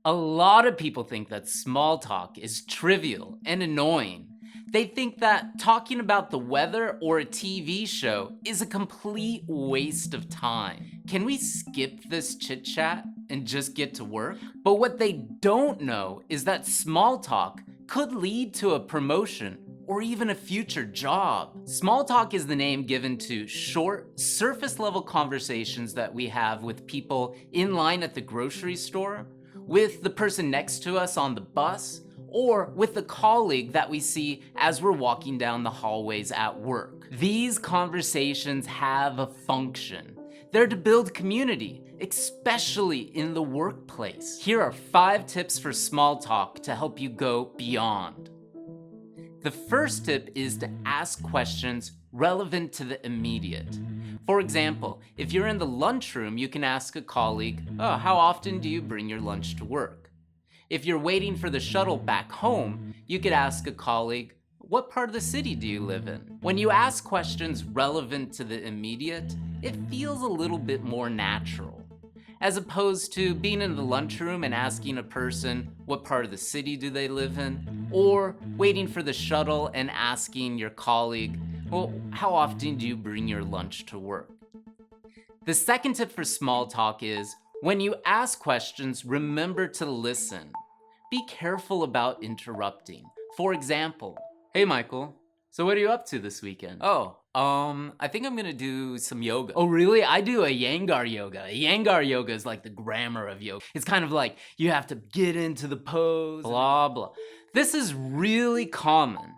A lot of people think that small talk is trivial and annoying. They think that talking about the weather or a TV show is a complete waste of time. Can we skip this chit chat and just get to work? But what they don't know is that small talk could lead to a promotion or even a future job. Small talk is the name given to short, surface level conversations that we have with people in line at the grocery store, with the person next to us on the bus, or with the colleague that we see as we're walking down the hallways at work. These conversations have a function. They're to build community, especially in the workplace. Here are 5 tips for small talk to help you go beyond. The first tip is to ask questions relevant to the immediate. For example, if you're in the lunchroom, you can ask a colleague, "Oh, how often do you bring your lunch to work?" If you're waiting for the shuttle back home, you could ask a colleague, "What part of the city do you live in?" When you ask questions relevant to the immediate, it feels a little bit more natural. As opposed to being in the lunchroom and asking a person, "What part of the city do they live in?" Or waiting for the shuttle and asking your colleague, "Well, how often do you bring your lunch to work?" The second tip for small talk is, when you ask questions, remember to listen. Be careful about interrupting. For example, "Hey Michael, so what are you up to this weekend?" I think I'm gonna do some yoga." "Oh really? I do a Iyengar yoga." Iyengar yoga is like the grammar of yoga. It's kind of like you have to get into the pose, blah blah. This is really common.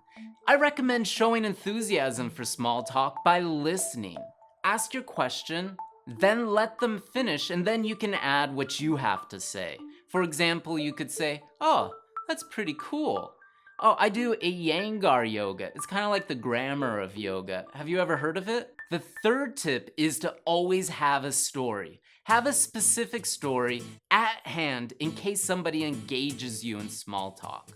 I recommend showing enthusiasm for small talk by listening. Ask your question, then let them finish, and then you can add what you have to say. For example, you could say, "Oh, that's pretty cool. Oh, I do Iyengar yoga. It's kind of like the grammar of yoga. Have you ever heard of it?" The third tip is to always have a story. Have a specific story at hand in case somebody engages you in small talk.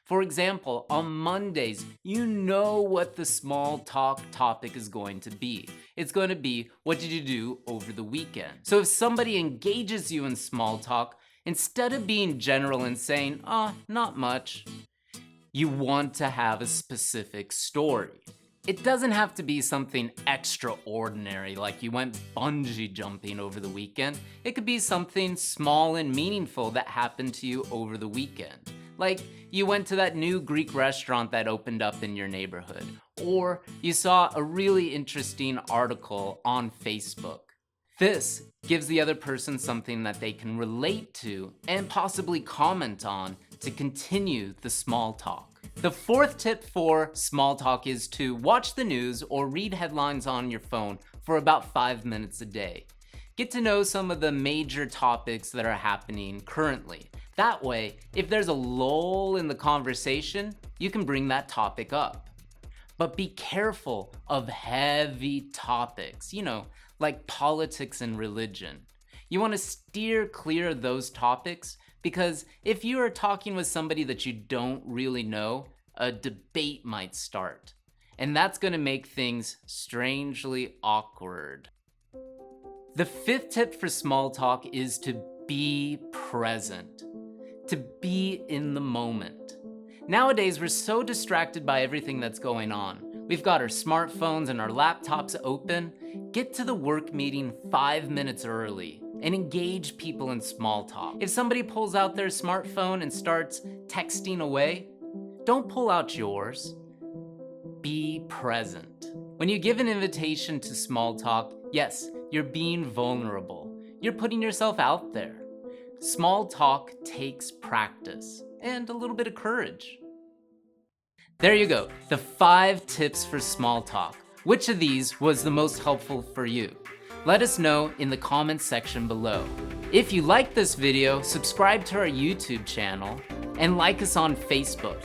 For example, on Mondays, you know what the small talk topic is going to be. It's going to be, "What did you do over the weekend?" So if somebody engages you in small talk, instead of being general and saying, "Oh, not much," you want to have a specific story. It doesn't have to be something extraordinary, like you went bungee jumping over the weekend. It could be something small and meaningful that happened to you over the weekend. Like you went to that new Greek restaurant that opened up in your neighborhood, or you saw a really interesting article on Facebook. This gives the other person something that they can relate to and possibly comment on to continue the small talk. The fourth tip for small talk is to watch the news or read headlines on your phone for about 5 minutes a day. Get to know some of the major topics that are happening currently. That way, if there's a lull in the conversation, you can bring that topic up. But be careful of heavy topics, like politics and religion. You want to steer clear of those topics because if you are talking with somebody that you don't really know, a debate might start. And that's going to make things strangely awkward. The fifth tip for small talk is to be present, to be in the moment. Nowadays, we're so distracted by everything that's going on. We've got our smartphones and our laptops open. Get to the work meeting 5 minutes early and engage people in small talk. If somebody pulls out their smartphone and starts texting away, don't pull out yours. Be present. When you give an invitation to small talk, yes, you're being vulnerable. You're putting yourself out there. Small talk takes practice and a little bit of courage. There you go, the 5 tips for small talk. Which of these was the most helpful for you? Let us know in the comments section below. If you like this video, subscribe to our YouTube channel and like us on Facebook.